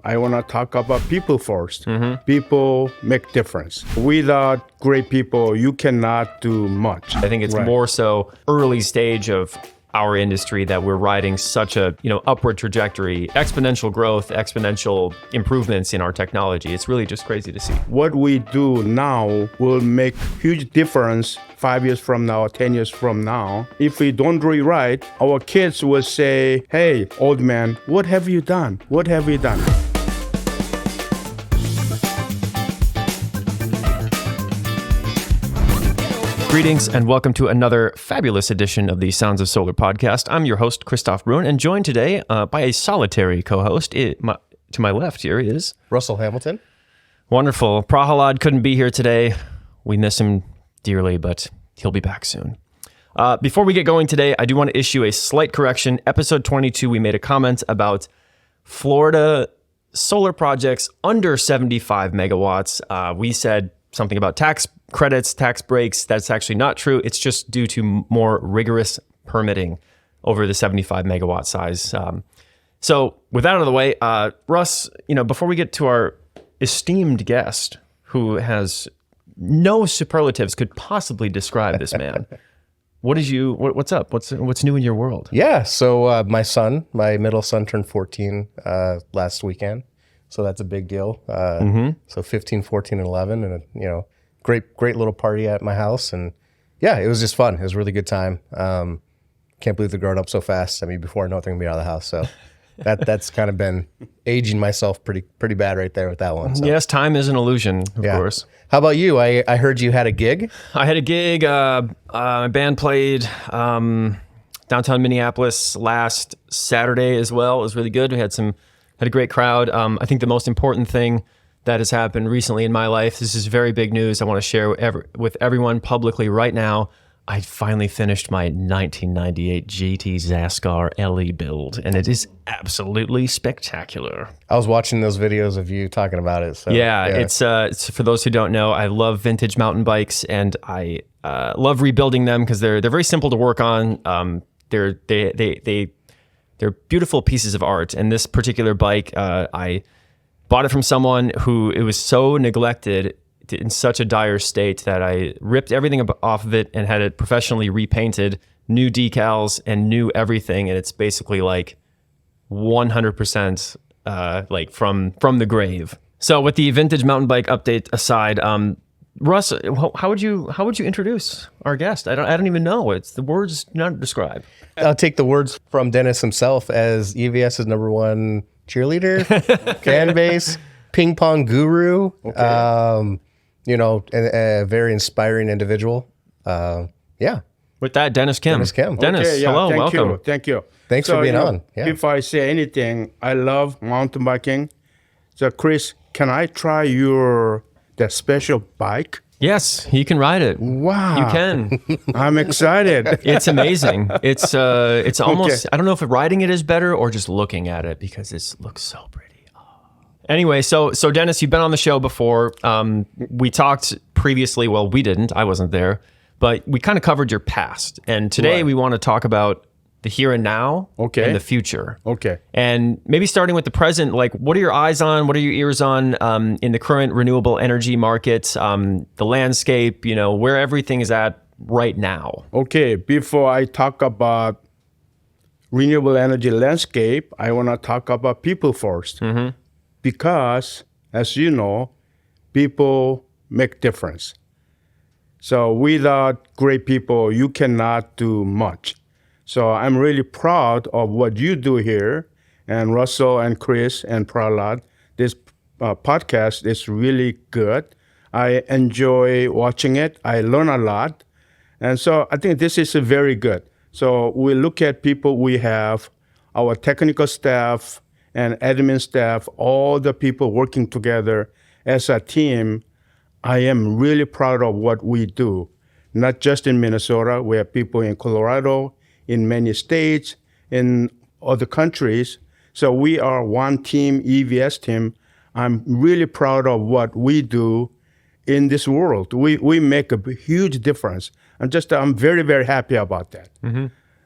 I want to talk about people first. People make difference. Without great people, you cannot do much. I think it's more so early stage of our industry that we're riding such a upward trajectory, exponential growth, exponential improvements in our technology. It's really just crazy to see. What we do now will make huge difference 5 years from now, 10 years from now. If we don't do it right, our kids will say, "Hey, old man, what have you done? What have you done?" Greetings and welcome to another fabulous edition of the Sounds of Solar podcast. I'm your host, Christoph Bruhn, and joined today by a solitary co-host. To my left here is... Russell Hamilton. Wonderful. Prahalad couldn't be here today. We miss him dearly, but he'll be back soon. Before we get going today, I do want to issue a slight correction. Episode 22, we made a comment about Florida solar projects under 75 megawatts. We said something about tax credits, tax breaks. That's actually not true. It's just due to more rigorous permitting over the 75 megawatt size. So with that out of the way, Russ, before we get to our esteemed guest, who has no superlatives could possibly describe this man, what's up? What's new in your world? Yeah, so my middle son turned 14 last weekend. So that's a big deal. So 15, 14, and 11, and great little party at my house, and yeah, it was just fun. It was a really good time. Can't believe they're growing up so fast. I mean, before I know it, they're gonna be out of the house. So that's kind of been aging myself pretty bad right there with that one. So. Yes, time is an illusion, of course. How about you? I heard you had a gig. I had a gig. My band played downtown Minneapolis last Saturday as well. It was really good. We had a great crowd. I think the most important thing that has happened recently in my life, this is very big news I want to share with everyone publicly right now. I finally finished my 1998 GT Zaskar LE build, and it is absolutely spectacular. I was watching those videos of you talking about it. So, yeah. It's for those who don't know, I love vintage mountain bikes, and I love rebuilding them because they're very simple to work on. They're beautiful pieces of art, and this particular bike, I bought it from someone who it was so neglected in such a dire state that I ripped everything off of it and had it professionally repainted, new decals and new everything, and it's basically like 100% like from the grave. So with the vintage mountain bike update aside, Russ, how would you introduce our guest? I don't even know. It's the words not describe. I'll take the words from Dennis himself as EVS's -- cheerleader, fan base, ping pong guru. Okay. A very inspiring individual. Yeah. With that, Dennis Kim. Dennis, Okay, yeah, hello, welcome. Thank you. Thanks for being on. Yeah. If I say anything, I love mountain biking. So Chris, can I try that special bike? Yes, you can ride it. Wow. You can. I'm excited. It's amazing. It's almost, I don't know if riding it is better or just looking at it because it looks so pretty. Oh. Anyway, so Dennis, you've been on the show before. We talked previously, well, we didn't, I wasn't there, but we kind of covered your past. And today we want to talk about the here and now and the future. Okay. And maybe starting with the present, like what are your eyes on, what are your ears on in the current renewable energy markets, the landscape, where everything is at right now? Okay, before I talk about renewable energy landscape, I want to talk about people first. Because, as you know, people make difference. So without great people, you cannot do much. So I'm really proud of what you do here, and Russell and Chris and Prahlad. This podcast is really good. I enjoy watching it. I learn a lot. And so I think this is very good. So we look at people we have, our technical staff and admin staff, all the people working together as a team. I am really proud of what we do, not just in Minnesota. We have people in Colorado, in many states, in other countries. So we are one team, EVS team. I'm really proud of what we do in this world. We make a huge difference. I'm very, very happy about that.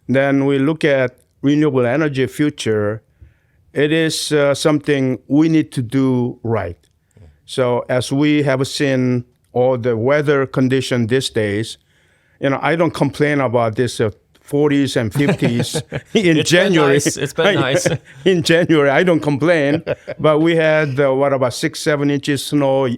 Then we look at renewable energy future. it is something we need to do right. So as we have seen all the weather condition these days, I don't complain about this 40s and 50s in January. It's been nice. In January, I don't complain. But we had, about 6-7 inches snow,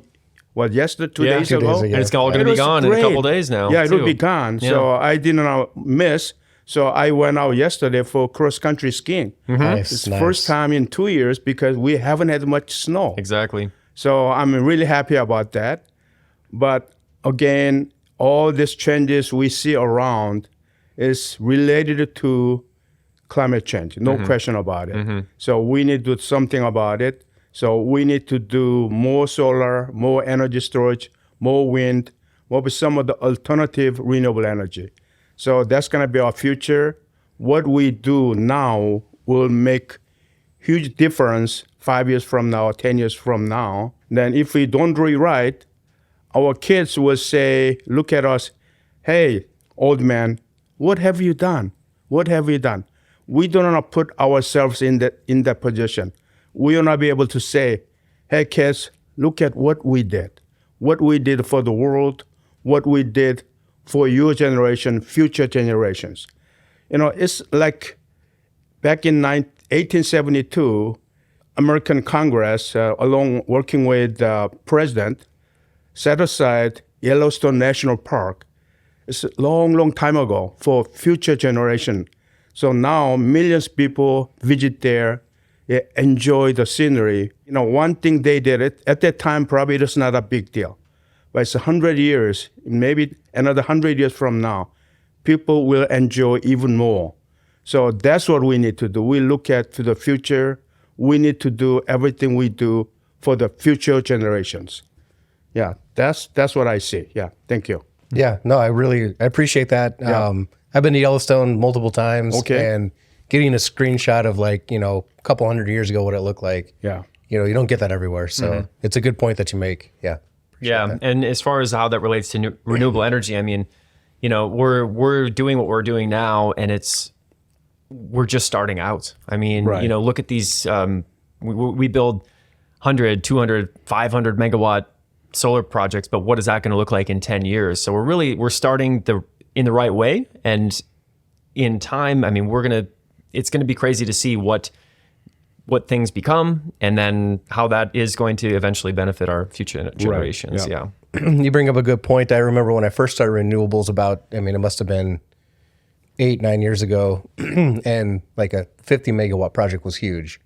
yesterday, 2 days 2 ago? days ago. And it's all going to be was gone in a great. couple days now. Yeah, it'll too. be gone. Yeah. So I didn't miss. So I went out yesterday for cross-country skiing. Nice, It's nice. first time in 2 years because we haven't had much snow. Exactly. So I'm really happy about that. But again, all these changes we see around is related to climate change. No question about it. So we need to do something about it. So we need to do more solar, more energy storage, more wind, more some of the alternative renewable energy. So that's going to be our future. What we do now will make huge difference 5 years from now, 10 years from now. Then if we don't do it right, our kids will say, look at us, hey, old man, what have you done? What have you done? We do not put ourselves in that position. We will not be able to say, hey, kids, look at what we did for the world, what we did for your generation, future generations. It's like back in 1872, American Congress, along working with the president, set aside Yellowstone National Park. It's a long, long time ago for future generation. So now millions of people visit there, enjoy the scenery. One thing they did it at that time probably it was not a big deal, but it's 100 years, maybe another 100 years from now, people will enjoy even more. So that's what we need to do. We look to the future. We need to do everything we do for the future generations. Yeah, that's what I see. Yeah, thank you. Yeah, no, I appreciate that. Yeah. I've been to Yellowstone multiple times, Okay. and getting a screenshot of a couple hundred years ago what it looked like. Yeah. You don't get that everywhere. So it's a good point that you make. Yeah. Yeah, and as far as how that relates to renewable energy, I mean, we're doing what we're doing now, and we're just starting out. I mean, Right. Look at these. We build 100, 200, 500 megawatt solar projects, but what is that going to look like in 10 years? So we're starting in the right way, and in time, I mean, it's going to be crazy to see what things become, and then how that is going to eventually benefit our future generations. Yeah. Yeah. You bring up a good point. I remember when I first started renewables it must have been 8-9 years ago, and like a 50 megawatt project was huge.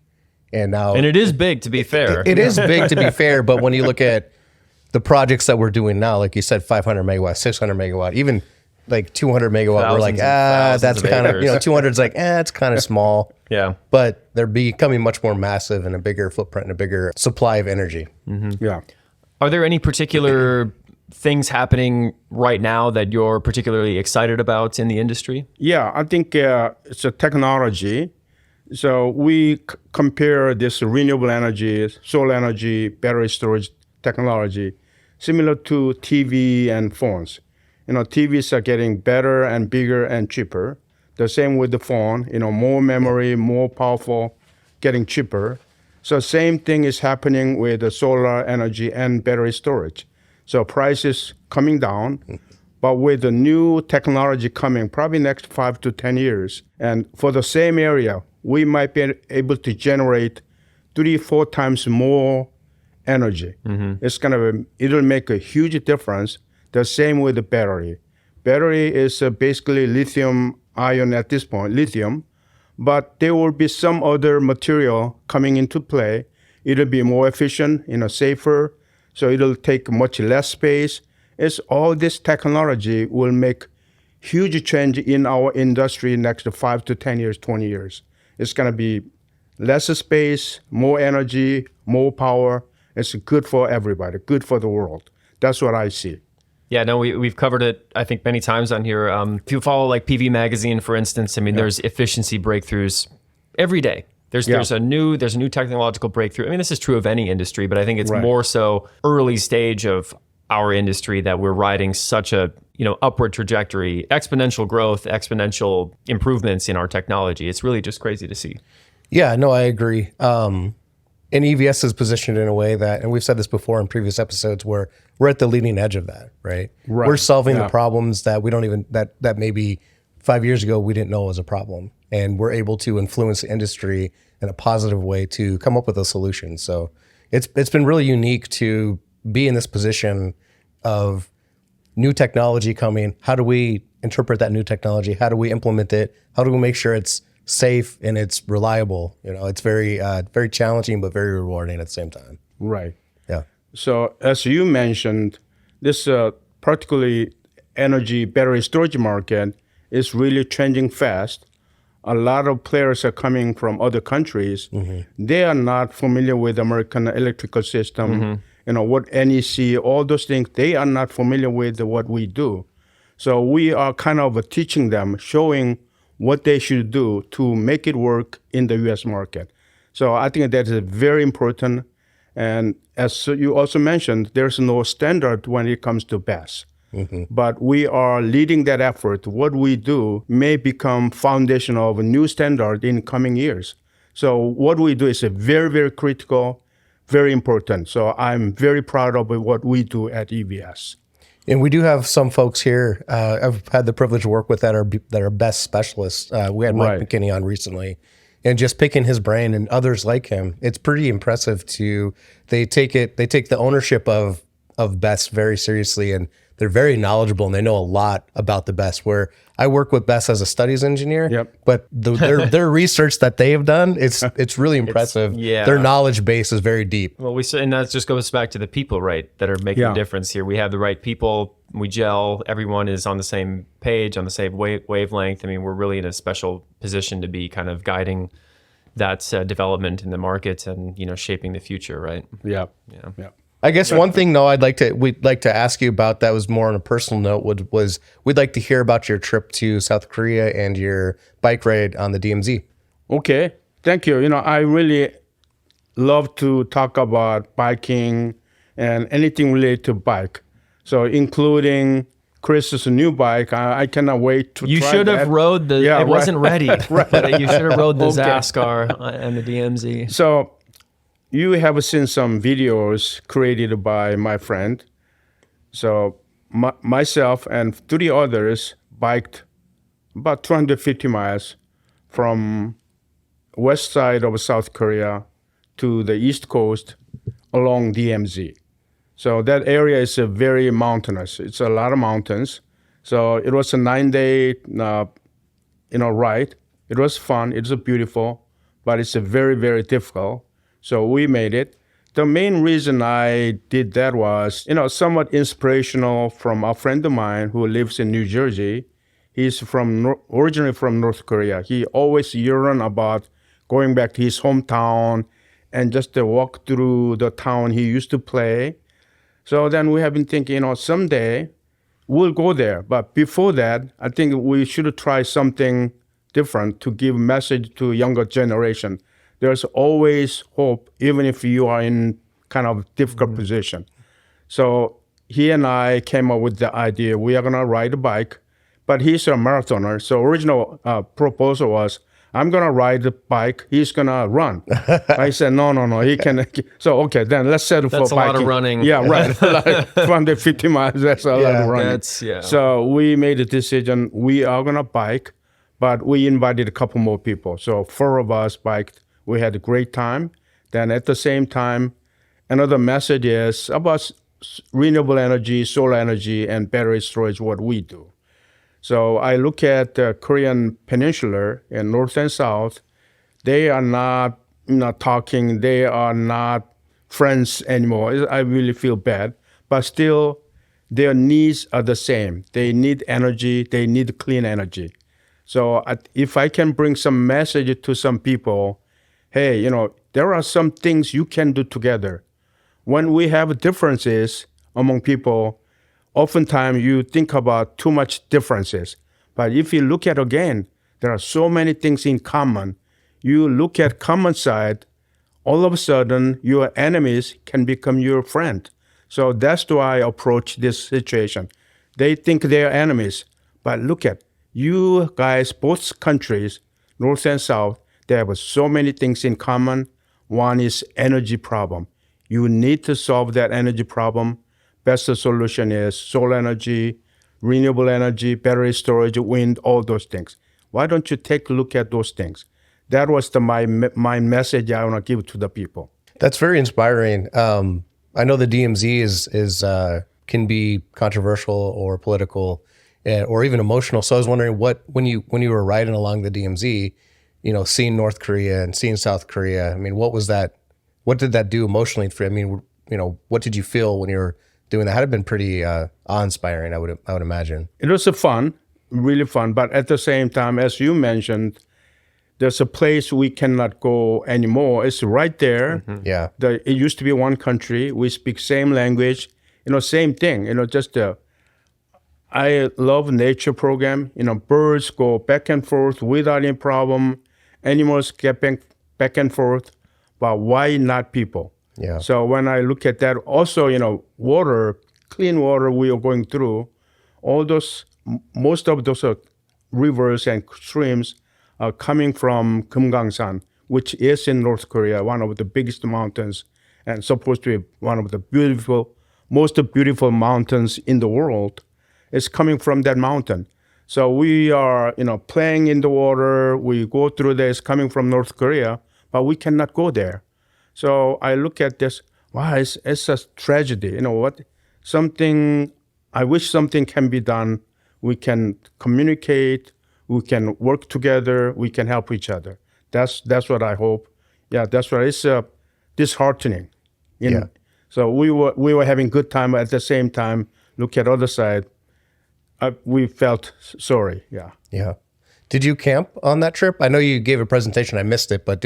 And now, And it is big, to be fair. it is big to be fair, but when you look at the projects that we're doing now, like you said, 500 megawatt, 600 megawatt, even like 200 megawatt, we're like, Thousands and thousands that's of kind of, acres. 200 is like, it's kind of small. Yeah. But they're becoming much more massive and a bigger footprint and a bigger supply of energy. Yeah. Are there any particular things happening right now that you're particularly excited about in the industry? Yeah, I think it's a technology. So we compare this renewable energy, solar energy, battery storage technology, similar to TV and phones. TVs are getting better and bigger and cheaper. The same with the phone, more memory, more powerful, getting cheaper. So same thing is happening with the solar energy and battery storage. So prices coming down, but with the new technology coming, probably next 5 to 10 years, and for the same area, we might be able to generate 3-4 times more energy. It'll make a huge difference. The same with the battery. Battery is basically lithium ion at this point, lithium, but there will be some other material coming into play. It'll be more efficient, safer, so it'll take much less space. It's all this technology will make huge change in our industry next 5 to 10 years, 20 years. It's going to be less space, more energy, more power. It's good for everybody, good for the world. That's what I see. Yeah, no, we've covered it, I think, many times on here. If you follow like PV Magazine, for instance, I mean, there's efficiency breakthroughs every day. There's a new technological breakthrough. I mean, this is true of any industry, but I think it's more so early stage of our industry that we're riding such a upward trajectory, exponential growth, exponential improvements in our technology. It's really just crazy to see. Yeah, no, I agree. And EVS is positioned in a way that, and we've said this before in previous episodes, where we're at the leading edge of that, right? Right. We're solving Yeah. the problems that we don't even, that maybe 5 years ago we didn't know was a problem. And we're able to influence the industry in a positive way to come up with a solution. So it's been really unique to be in this position of new technology coming. How do we interpret that new technology? How do we implement it? How do we make sure it's safe and it's reliable? You know, it's very challenging, but very rewarding at the same time. Right. Yeah. So as you mentioned, this particularly energy battery storage market is really changing fast. A lot of players are coming from other countries. They are not familiar with American electrical system, you know, what NEC, all those things. They are not familiar with what we do. So we are kind of teaching them, showing what they should do to make it work in the U.S. market. So I think that is very important. And as you also mentioned, there's no standard when it comes to BESS. But we are leading that effort. What we do may become foundation of a new standard in coming years. So what we do is a very, very critical, very important. So I'm very proud of what we do at EVS. And we do have some folks here I've had the privilege to work with that are best specialists. We had Mike Right. McKinney on recently, and just picking his brain and others like him, it's pretty impressive they take the ownership of BESS very seriously, and they're very knowledgeable and they know a lot about the BESS. Where I work with BESS as a studies engineer, Yep. but their research that they have done, it's really impressive. yeah. Their knowledge base is very deep. Well, and that just goes back to the people, right, that are making Yeah. a difference here. We have the right people, we gel, everyone is on the same page, on the same wavelength. I mean, we're really in a special position to be kind of guiding that development in the market and, you know, shaping the future, right? Yeah. Yeah. Yeah. I guess one thing, though, we'd like to ask you about that was more on a personal note was we'd like to hear about your trip to South Korea and your bike ride on the DMZ. Okay. Thank you. You know, I really love to talk about biking and anything related to bike. So including Chris's new bike, I cannot wait to You try should have that. rode the, Yeah, it right. wasn't ready, but you should have rode the Okay. Zascar and the DMZ. So you have seen some videos created by my friend. So myself and 3 others biked about 250 miles from west side of South Korea to the east coast along DMZ. So that area is very mountainous. It's a lot of mountains. So it was a 9-day, ride. It was fun. It was beautiful, but it's a very, very difficult. So we made it. The main reason I did that was, somewhat inspirational from a friend of mine who lives in New Jersey. He's originally from North Korea. He always yearned about going back to his hometown and just to walk through the town he used to play. So then we have been thinking, someday we'll go there. But before that, I think we should try something different to give message to younger generation. There's always hope, even if you are in kind of difficult position. So he and I came up with the idea, we are gonna ride a bike, but he's a marathoner. So original proposal was, I'm gonna ride the bike, he's gonna run. I said, no, he can. So okay, then let's settle That's for a lot biking. of running. Yeah, right, like 250 miles, that's a lot of running. So we made a decision, we are gonna bike, but we invited a couple more people. So 4 of us biked. We had a great time. Then at the same time, another message is about renewable energy, solar energy, and battery storage, what we do. So I look at the Korean Peninsula in north and south. They are not talking. They are not friends anymore. I really feel bad. But still, their needs are the same. They need energy. They need clean energy. So if I can bring some message to some people, hey, there are some things you can do together. When we have differences among people, oftentimes you think about too much differences. But if you look at again, there are so many things in common. You look at common side, all of a sudden your enemies can become your friend. So that's why I approach this situation. They think they're enemies, but look at you guys, both countries, north and south, They have so many things in common. One is energy problem. You need to solve that energy problem. Best solution is solar energy, renewable energy, battery storage, wind, all those things. Why don't you take a look at those things? That was my message I want to give to the people. That's very inspiring. I know the DMZ is can be controversial or political, or even emotional. So I was wondering, when you were riding along the DMZ, seeing North Korea and seeing South Korea. I mean, what was that? What did that do emotionally for you? I mean, what did you feel when you were doing that? Had it been pretty awe-inspiring? I would imagine. It was fun, really fun. But at the same time, as you mentioned, there's a place we cannot go anymore. It's right there. Mm-hmm. Yeah. It used to be one country. We speak same language. Same thing. I love nature program. Birds go back and forth without any problem. Animals get back and forth. But why not people? Yeah. So when I look at that, also, water, clean water we are going through, most of those rivers and streams are coming from Kumgangsan, which is in North Korea, one of the biggest mountains, and supposed to be one of the most beautiful mountains in the world. It's coming from that mountain. So we are, playing in the water. We go through this coming from North Korea, but we cannot go there. So I look at this. Wow, it's a tragedy. You know what? I wish something can be done. We can communicate. We can work together. We can help each other. That's what I hope. Yeah, that's what it's disheartening. Yeah. So we were having good time. At the same time, look at other side. We felt sorry. Yeah. Yeah. Did you camp on that trip? I know you gave a presentation. I missed it, but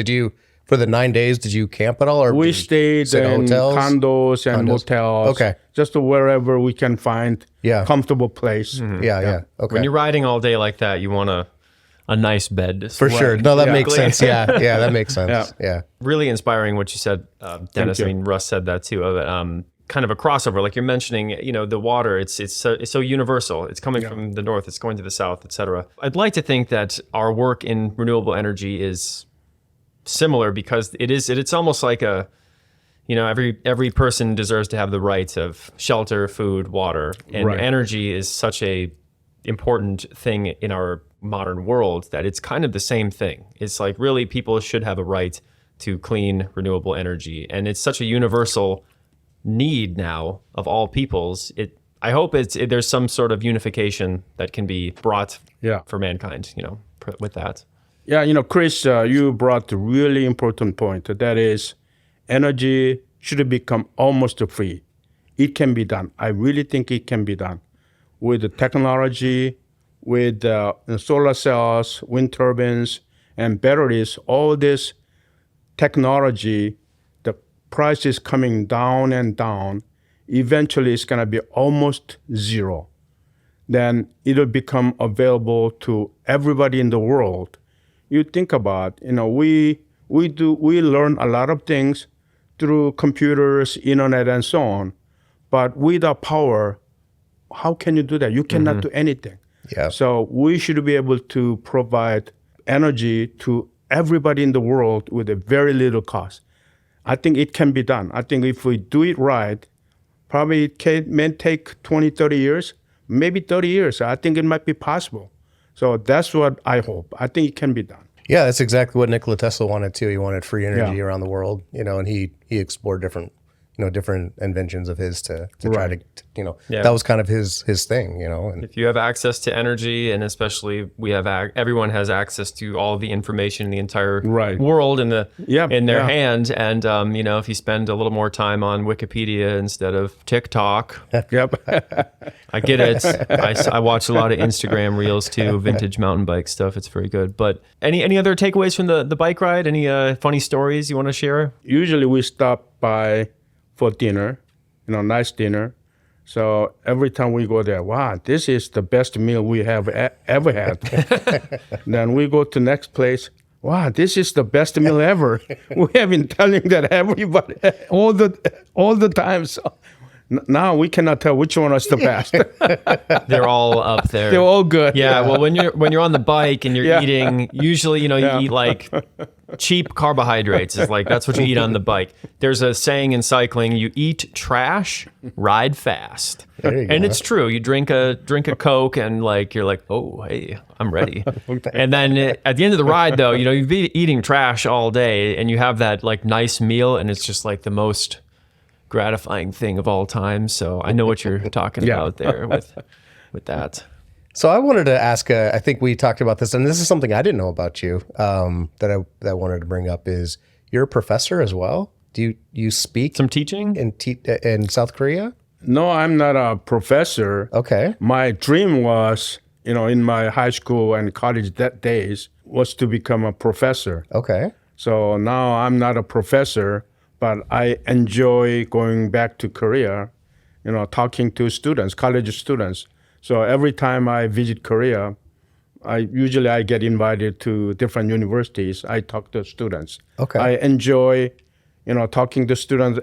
for the 9 days, did you camp at all? Or we stayed in hotels? condos and motels. Okay. Just wherever we can find comfortable place. Mm-hmm. Yeah. Okay. When you're riding all day like that, you want a nice bed to For sleep. sure. No, that makes sense. Yeah. That makes sense. Yeah. Yeah. Really inspiring what you said, Dennis. you. I mean, Russ said that too. Of it, kind of a crossover, like you're mentioning. The water. It's so universal. It's coming from the north. It's going to the south, etc. I'd like to think that our work in renewable energy is similar because it's almost like every person deserves to have the right of shelter, food, water, and energy is such a important thing in our modern world that it's kind of the same thing. It's like really people should have a right to clean renewable energy, and it's such a universal need now of all peoples. I hope there's some sort of unification that can be brought for mankind, with that. Yeah, Chris, you brought a really important point. That is, energy should become almost free. It can be done. I really think it can be done with the technology, with solar cells, wind turbines, and batteries. All this technology, the price is coming down and down. Eventually, it's going to be almost zero. Then it'll become available to everybody in the world. You think about, we learn a lot of things through computers, internet, and so on. But without power, how can you do that? You cannot do anything. Yeah. So we should be able to provide energy to everybody in the world with a very little cost. I think it can be done. I think if we do it right, probably it may take 20, 30 years, maybe 30 years. I think it might be possible. So that's what I hope. I think it can be done. Yeah, that's exactly what Nikola Tesla wanted too. He wanted free energy around the world, and he explored different inventions of his to try to, that was kind of his thing, And If you have access to energy, and especially everyone has access to all the information in the entire world in their hand, and if you spend a little more time on Wikipedia instead of TikTok, I get it. I watch a lot of Instagram reels too, vintage mountain bike stuff. It's very good. But any other takeaways from the bike ride? Any funny stories you want to share? Usually we stop by for dinner, nice dinner. So every time we go there, wow, this is the best meal we have ever had. Then we go to next place. Wow, this is the best meal ever. We have been telling that everybody all the time. So Now we cannot tell which one is the best. They're all up there. They're all good. Yeah, well, when you're on the bike and you're eating, usually, you eat like cheap carbohydrates. Is like that's what you eat on the bike. There's a saying in cycling: you eat trash, ride fast. There you And go. it's true. You drink a Coke and like you're like, oh, hey, I'm ready. And then at the end of the ride, though, you've been eating trash all day, and you have that like nice meal, and it's just like the most gratifying thing of all time. So I know what you're talking about there with that. So I wanted to ask. I think we talked about this, and this is something I didn't know about you that I wanted to bring up. Is you're a professor as well? Do you speak Some teaching? in South Korea? No, I'm not a professor. Okay. My dream was, in my high school and college days, was to become a professor. Okay. So now I'm not a professor, but I enjoy going back to Korea, talking to students, college students. So every time I visit Korea, I get invited to different universities. I talk to students. Okay. I enjoy, talking to students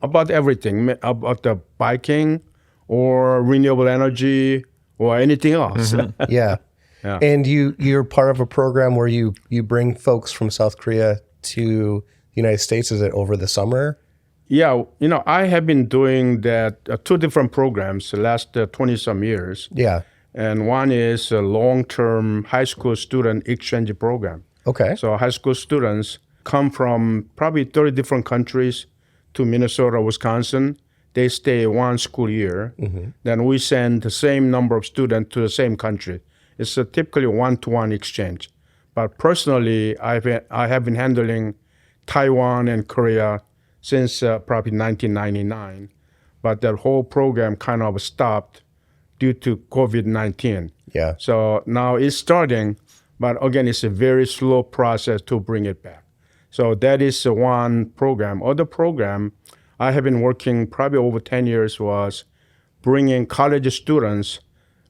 about everything, about the biking or renewable energy or anything else. Yeah. Yeah. And you're part of a program where you bring folks from South Korea to the United States. Is it over the summer? Yeah, I have been doing that, two different programs the last 20-some years. Yeah. And one is a long-term high school student exchange program. Okay. So high school students come from probably 30 different countries to Minnesota, Wisconsin. They stay one school year. Then we send the same number of students to the same country. It's a typically one-to-one exchange. But personally, I have been handling Taiwan and Korea since probably 1999. But that whole program kind of stopped due to COVID-19. Yeah. So now it's starting, but again, it's a very slow process to bring it back. So that is one program. Other program I have been working probably over 10 years was bringing college students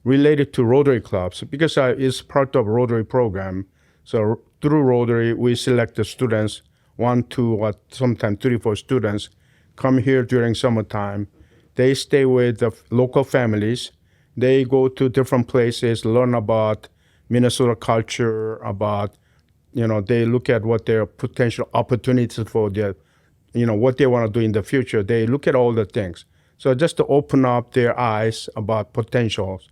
related to Rotary clubs because it's part of Rotary program. So through Rotary, we select the students, 1, 2, or sometimes 3, 4 students, come here during summertime. They stay with the local families. They go to different places, learn about Minnesota culture, about, they look at what their potential opportunities for their, what they want to do in the future. They look at all the things. So just to open up their eyes about potentials,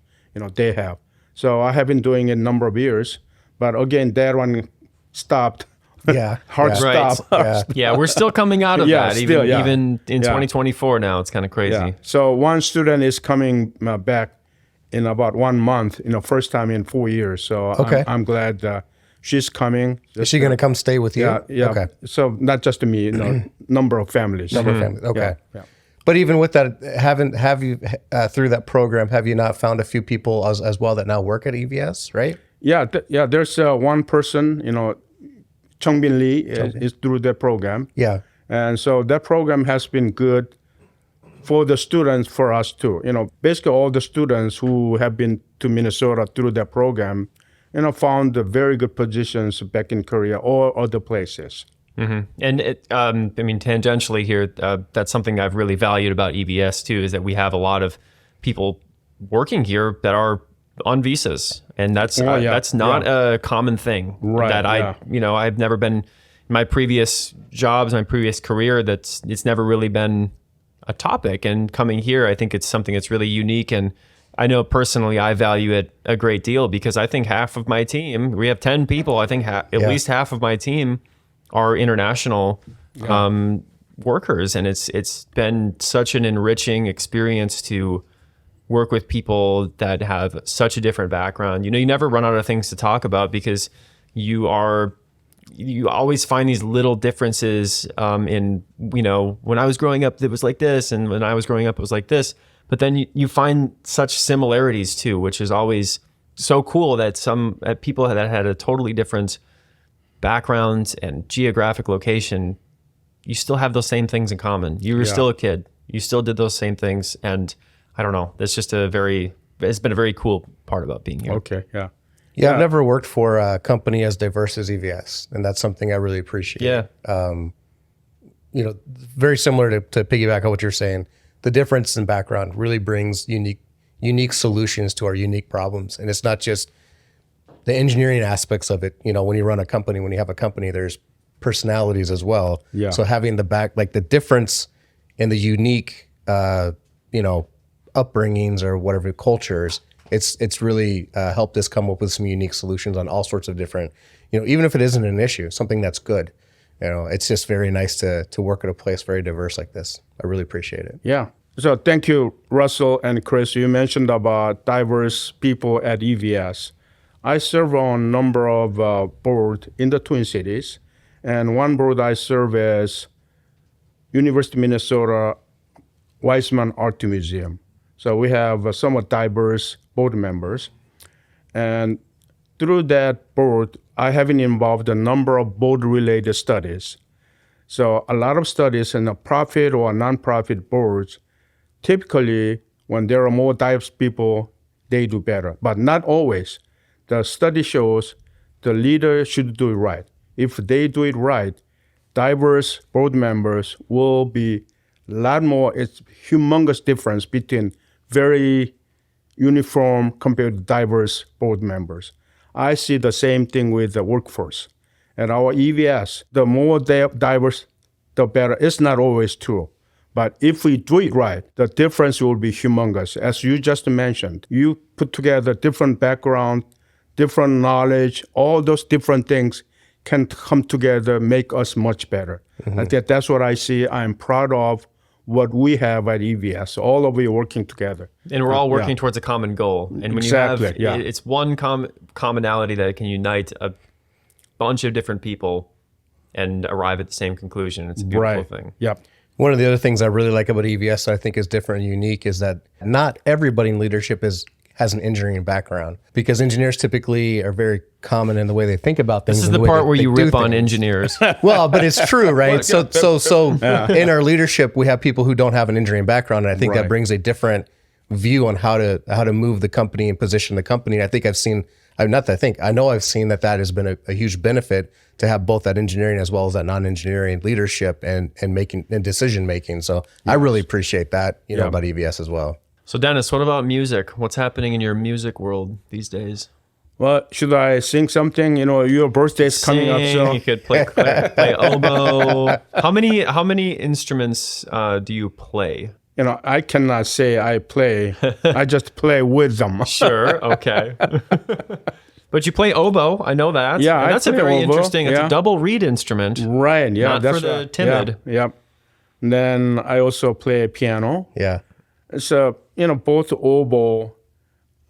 they have. So I have been doing it a number of years, but again, that one stopped. Yeah. Hard yeah. stop. Yeah. Yeah, we're still coming out of Yeah, that, still, yeah. even in Yeah. 2024 now. It's kind of crazy. Yeah. So one student is coming back in about 1 month, first time in 4 years. So Okay. I'm glad she's coming. Is she going to come stay with you? Yeah, yeah. Okay. So not just me, number of families. Number of families. Okay. Yeah. But even with that, have you through that program, have you not found a few people as well that now work at EVS, right? Yeah, there's one person, Chongbin Lee is through that program. Yeah. And so that program has been good for the students, for us too. Basically all the students who have been to Minnesota through that program, found very good positions back in Korea or other places. And tangentially here, that's something I've really valued about EVS too, is that we have a lot of people working here that are on visas, and that's not a common thing. Right, That I've never been in my previous jobs, my previous career. It's never really been a topic, and coming here, I think it's something that's really unique. And I know personally, I value it a great deal because I think half of my team, we have 10 people. I think at least half of my team are international workers, and it's been such an enriching experience to work with people that have such a different background. You never run out of things to talk about because you always find these little differences in, when I was growing up, it was like this, and when I was growing up, it was like this. But then you find such similarities too, which is always so cool that some people that had a totally different background and geographic location, you still have those same things in common. You were still a kid. You still did those same things. And I don't know, it's been a very cool part about being here. Okay, yeah. Yeah, I've never worked for a company as diverse as EVS, and that's something I really appreciate. Yeah. Very similar to piggyback on what you're saying. the difference in background really brings unique solutions to our unique problems. And it's not just the engineering aspects of it. You know, when you run a company, when you have a company, there's personalities as well. Yeah. So having the difference in the unique, upbringings or whatever cultures, it's really helped us come up with some unique solutions on all sorts of different, even if it isn't an issue, something that's good. It's just very nice to work at a place very diverse like this. I really appreciate it. Yeah. So thank you, Russell and Chris. You mentioned about diverse people at EVS. I serve on a number of boards in the Twin Cities. And one board I serve as University of Minnesota Weizmann Art Museum. So we have somewhat diverse board members. And through that board, I have been involved in a number of board-related studies. So a lot of studies in a profit or nonprofit boards, typically when there are more diverse people, they do better, but not always. The study shows the leader should do it right. If they do it right, diverse board members will be a lot more. It's humongous difference between very uniform compared to diverse board members. I see the same thing with the workforce. At our EVS, the more diverse, the better. It's not always true. But if we do it right, the difference will be humongous. As you just mentioned, you put together different background, different knowledge, all those different things can come together, make us much better. I think that's what I see. I'm proud of what we have at EVS, all of you working together. And we're all working towards a common goal. And when Exactly, you have, it's one commonality that can unite a bunch of different people and arrive at the same conclusion. It's a beautiful thing. Yep. One of the other things I really like about EVS that I think is different and unique is that not everybody in leadership has an engineering background, because engineers typically are very common in the way they think about things. This is the part where you rip on engineers. Well, but it's true, right? So in our leadership, we have people who don't have an engineering background, and I think that brings a different view on how to move the company and position the company. I know I've seen that has been a huge benefit to have both that engineering as well as that non-engineering leadership and decision making. So I really appreciate that, about EVS as well. So Dennis, what about music? What's happening in your music world these days? Well, should I sing something? Your birthday's coming up, so you could play oboe. How many instruments do you play? I cannot say I play. I just play with them. Sure, okay. But you play oboe, I know that. Yeah, and that's I a play very oboe, interesting. It's a double reed instrument. Right, yeah. Not that's for the timid. Yeah. And then I also play piano. Yeah. So, both oboe,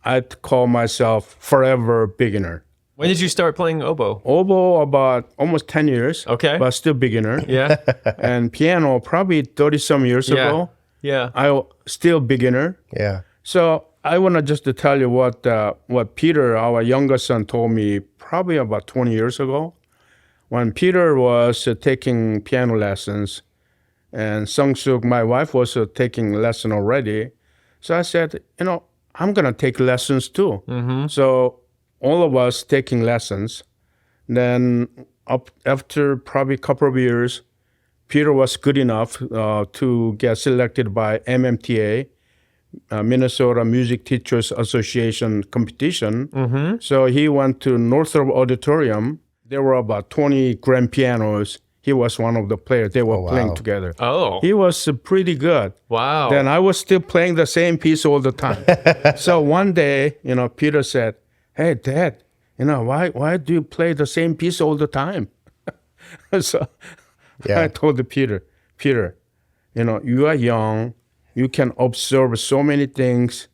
I'd call myself forever beginner. When did you start playing oboe? Oboe about almost 10 years. Okay. But still beginner. Yeah. And piano probably 30-some years ago. Yeah. I still beginner. Yeah. So I want to just to tell you what Peter, our younger son, told me probably about 20 years ago. When Peter was taking piano lessons, and Sung-Suk, my wife, was taking lesson already. So I said, I'm going to take lessons too. Mm-hmm. So all of us taking lessons. Then after probably a couple of years, Peter was good enough to get selected by MMTA, Minnesota Music Teachers Association competition. Mm-hmm. So he went to Northrop Auditorium. There were about 20 grand pianos. He was one of the players. They were playing together. Oh. He was pretty good. Wow. Then I was still playing the same piece all the time. So one day, Peter said, "Hey, Dad, why do you play the same piece all the time?" So I told Peter, you are young. You can observe so many things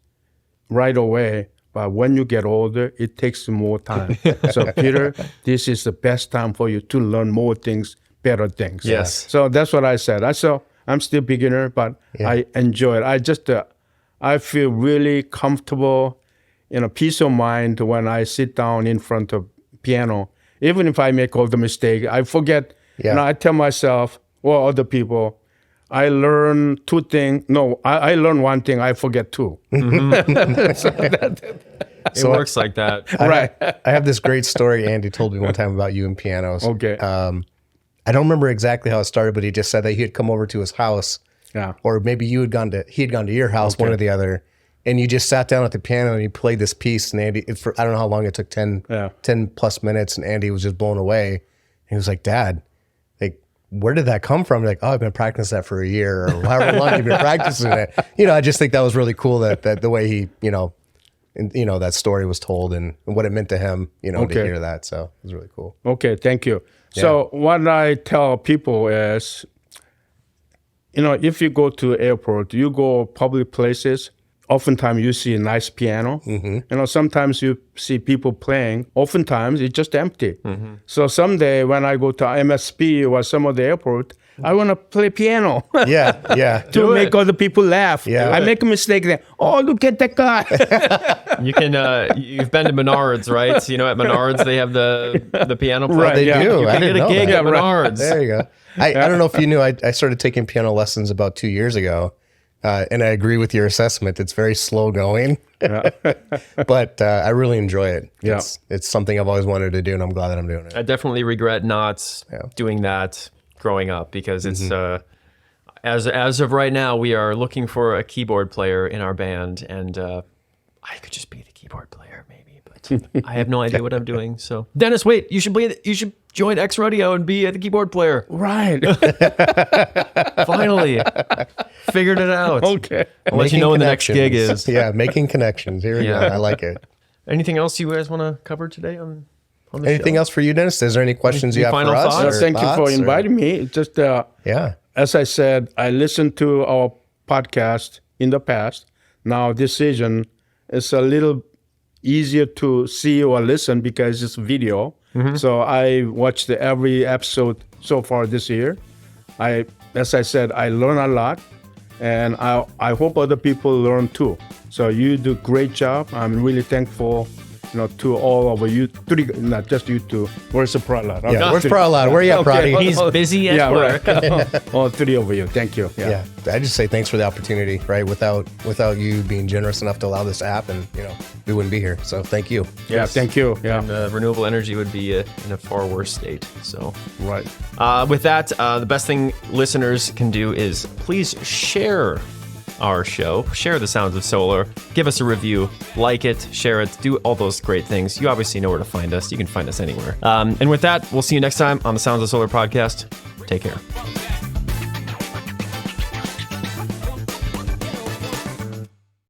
right away. But when you get older, it takes more time. So Peter, this is the best time for you to learn more things, better things. Yes. So that's what I said. I'm still beginner, but I enjoy it. I feel really comfortable, peace of mind when I sit down in front of piano. Even if I make all the mistake, I forget. Yeah. I tell myself or other people, I learn two things. No, I learn one thing. I forget two. It works like that. Right. I have this great story Andy told me one time about you and pianos. Okay. I don't remember exactly how it started, but he just said that he had come over to his house Yeah. or maybe he had gone to your house, one or the other, and you just sat down at the piano and you played this piece. And Andy, I don't know how long it took, 10 plus minutes, and Andy was just blown away. And he was like, "Dad, like, where did that come from?" Like, "Oh, I've been practicing that for a year, or however long you've been practicing it." I just think that was really cool that the way he, that story was told and what it meant to him, to hear that. So it was really cool. Okay, thank you. So what I tell people is, if you go to airport, you go public places, oftentimes you see a nice piano. Sometimes you see people playing. Oftentimes it's just empty. So someday when I go to MSP or some of the airport, I want to play piano. To make other people laugh. I make a mistake there. Oh, look at that guy. You can. You've been to Menards, right? At Menards they have the piano player. Right, They do. You I can didn't get a know gig that. at Menards. There you go. I don't know if you knew, I started taking piano lessons about 2 years ago. And I agree with your assessment. It's very slow going, but I really enjoy it. Yeah. It's something I've always wanted to do, and I'm glad that I'm doing it. I definitely regret not doing that growing up, because it's as of right now, we are looking for a keyboard player in our band, and I could just be the keyboard player maybe, but I have no idea what I'm doing. So Dennis, wait, you should join X Rodeo and be the keyboard player. Right. Finally figured it out. Okay. I'll let you know when the next gig is. Yeah, making connections. Here we go. I like it. Anything else you guys want to cover today on the Anything show? else for you, Dennis? Is there any questions you have for final us? thoughts? or Thank you for thoughts, or- inviting me. Just as I said, I listened to our podcast in the past. Now this season is a little easier to see or listen because it's video. So I watched every episode so far this year. As I said, I learn a lot, and I hope other people learn too. So you do a great job. I'm really thankful, to all of you, not just you two. Where's the Prahlad? Yeah, where's Prahlad? Where are you at, Prati? He's busy at work. Right. All three of you. Thank you. Yeah, I just say thanks for the opportunity, right? Without you being generous enough to allow this to happen, we wouldn't be here. So thank you. Yeah, thank you. Yeah. And renewable energy would be in a far worse state. So, Right. with that, the best thing listeners can do is please share our show, share the Sounds of Solar, give us a review, like it, share it, do all those great things. You obviously know where to find us. You can find us anywhere. And with that, we'll see you next time on the Sounds of Solar podcast. Take care.